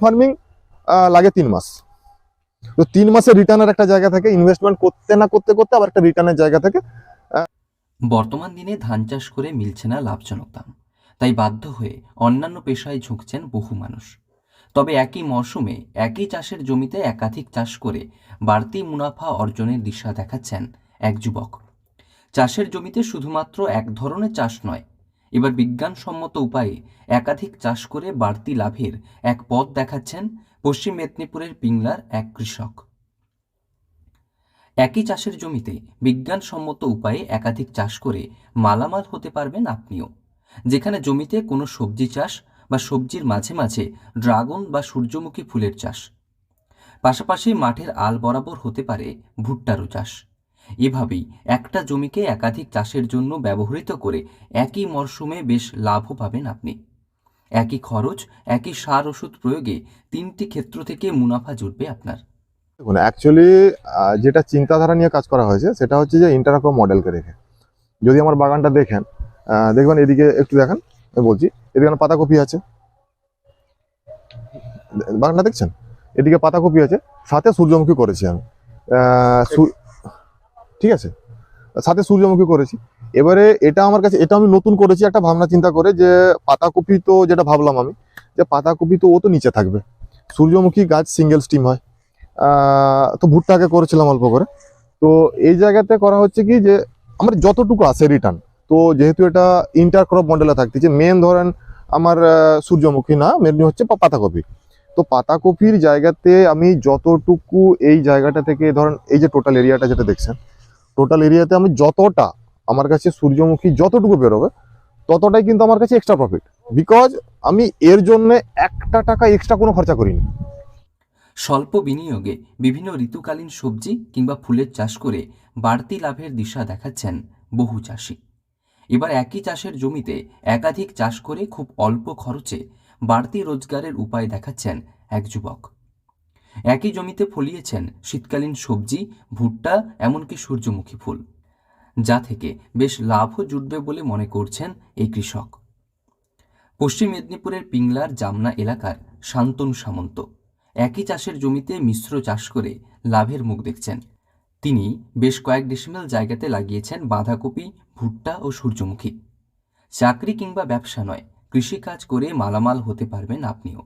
Farming লাগে 3 মাস। তো 3 মাসের রিটার্নের একটা জায়গা থাকে, ইনভেস্টমেন্ট করতে না করতে করতে আবার একটা রিটার্নের জায়গা থাকে। বর্তমান দিনে ধান চাষ করে মিলছে না লাভজনক দাম, তাই বাধ্য হয়ে অন্যান্য পেশায় ঝুঁকছেন বহু মানুষ। তবে একই মরশুমে একই চাষের জমিতে একাধিক চাষ করে বাড়তি মুনাফা অর্জনের দিশা দেখাচ্ছেন এক যুবক। চাষের জমিতে শুধুমাত্র এক ধরনের চাষ নয়, এবার বিজ্ঞানসম্মত উপায়ে একাধিক চাষ করে বাড়তি লাভের এক পথ দেখাচ্ছেন পশ্চিম মেদিনীপুরের পিংলার এক কৃষক। একই চাষের জমিতে বিজ্ঞানসম্মত উপায়ে একাধিক চাষ করে মালামাল হতে পারবেন আপনিও। যেখানে জমিতে কোনো সবজি চাষ বা সবজির মাঝে মাঝে ড্রাগন বা সূর্যমুখী ফুলের চাষ, পাশাপাশি মাঠের আল বরাবর হতে পারে ভুট্টারও চাষ। এভাবেই একটা জমিকে একাধিক চাষের জন্য ব্যবহৃত করে একই মরশুমে বেশ লাভও পাবেন আপনি। একই খরচ, একই সার ওষুধ প্রয়োগে 3টি ক্ষেত্র থেকে মুনাফা জুটবে আপনার। দেখুন, অ্যাকচুয়ালি যেটা চিন্তাধারা নিয়ে কাজ করা হয়েছে সেটা হচ্ছে যে ইন্টারক্রপ মডেলকে রেখে। যদি আমার বাগানটা দেখেন, দেখবেন এদিকে একটু দেখেন, আমি বলছি এদিকে আমার পাতাকপি আছে, বাগানটা দেখছেন, এদিকে পাতাকপি আছে, সাথে সূর্যমুখী করেছি আমি। ঠিক আছে, সাথে সূর্যমুখী করেছি। এবারে এটা আমার কাছে, এটা আমি নতুন করেছি একটা ভাবনা চিন্তা করে, যে পাতাকপি তো যেটা ভাবলাম আমি, যে পাতাকপি তো ও তো নিচে থাকবে, সূর্যমুখী গাছ সিঙ্গেল স্টিম হয়। তো ভুট্টাকে করেছিলাম অল্প করে। তো এই জায়গাতে করা হচ্ছে কি, যে আমার যতটুকু আছে রিটার্ন, তো যেহেতু এটা ইন্টারক্রপ মডেলে থাকতেছে, মেন ধরেন আমার সূর্যমুখী না, মেনলি হচ্ছে পাতাকপি। তো পাতাকপির জায়গাতে আমি যতটুকু এই জায়গাটা থেকে ধরেন, এই যে টোটাল এরিয়াটা যেটা দেখছেন, টোটাল এরিয়াতে আমি যতটা, আমার কাছে সূর্যমুখী যতটুকু বেরোবে ততটাই কিন্তু আমার কাছে এক্সট্রা প্রফিট, বিকজ আমি এর জন্য একটা টাকা এক্সট্রা কোনো খরচা করিনি। স্বল্প বিনিয়োগে বিভিন্ন ঋতুকালীন সবজি কিংবা ফুলের চাষ করে বাড়তি লাভের দিশা দেখাচ্ছেন বহু চাষি। এবার একই চাষের জমিতে একাধিক চাষ করে খুব অল্প খরচে বাড়তি রোজগারের উপায় দেখাচ্ছেন এক যুবক। একই জমিতে ফলিয়েছেন শীতকালীন সবজি, ভুট্টা, এমনকি সূর্যমুখী ফুল, যা থেকে বেশ লাভও জুটবে বলে মনে করছেন এই কৃষক। পশ্চিম মেদিনীপুরের পিংলার জামনা এলাকার শান্তনু সামন্ত একই চাষের জমিতে মিশ্র চাষ করে লাভের মুখ দেখছেন। তিনি বেশ কয়েক ডিসিমেল জায়গাতে লাগিয়েছেন বাঁধাকপি, ভুট্টা ও সূর্যমুখী। চাকরি কিংবা ব্যবসা নয়, কৃষিকাজ করে মালামাল হতে পারবেন আপনিও।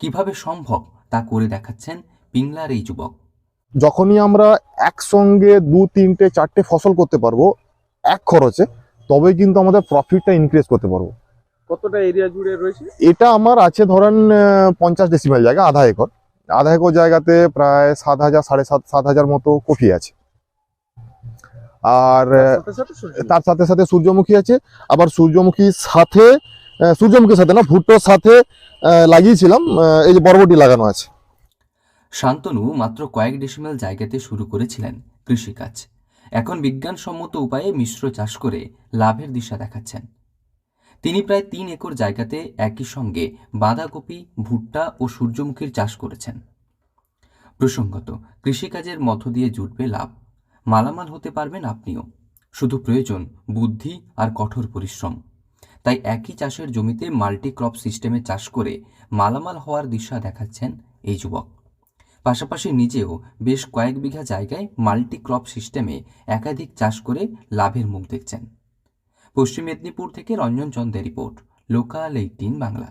কিভাবে সম্ভব তা করে দেখাচ্ছেন পিংলার এই যুবক। যখনই আমরা একসঙ্গে 2, 3, 4টে ফসল করতে পারবো এক খরচে, তবে কিন্তু আমাদের প্রফিটটা ইনক্রিজ করতে পারবো। কতটা এরিয়া জুড়ে রয়েছে? এটা আমার আছে ধরেন 50 ডেসিমেল জায়গা, আধা একর। আধা একর জায়গাতে প্রায় 7,000, 7,500 মতো কফি আছে। আর তার সাথে সাথে সূর্যমুখী আছে। আবার সূর্যমুখীর সাথে, সূর্যমুখীর সাথে না, ভুট্টোর সাথে লাগিয়েছিলাম, এই যে বরবটি লাগানো আছে। শান্তনু মাত্র কয়েক ডিসিমেল জায়গাতে শুরু করেছিলেন কৃষিকাজ। এখন বিজ্ঞানসম্মত উপায়ে মিশ্র চাষ করে লাভের দিশা দেখাচ্ছেন। তিনি প্রায় 3 একর জায়গাতে একই সঙ্গে বাঁধাকপি, ভুট্টা ও সূর্যমুখীর চাষ করেছেন। প্রসঙ্গত, কৃষিকাজের মধ্য দিয়ে জুটবে লাভ, মালামাল হতে পারবেন আপনিও। শুধু প্রয়োজন বুদ্ধি আর কঠোর পরিশ্রম। তাই একই চাষের জমিতে মাল্টি ক্রপ সিস্টেমে চাষ করে মালামাল হওয়ার দিশা দেখাচ্ছেন এই যুবক। পাশাপাশি নিজেও বেশ কয়েক বিঘা জায়গায় মাল্টি ক্রপ সিস্টেমে একাধিক চাষ করে লাভের মুখ দেখছেন। পশ্চিম মেদিনীপুর থেকে রঞ্জন চন্দের রিপোর্ট, লোকাল 18 বাংলা।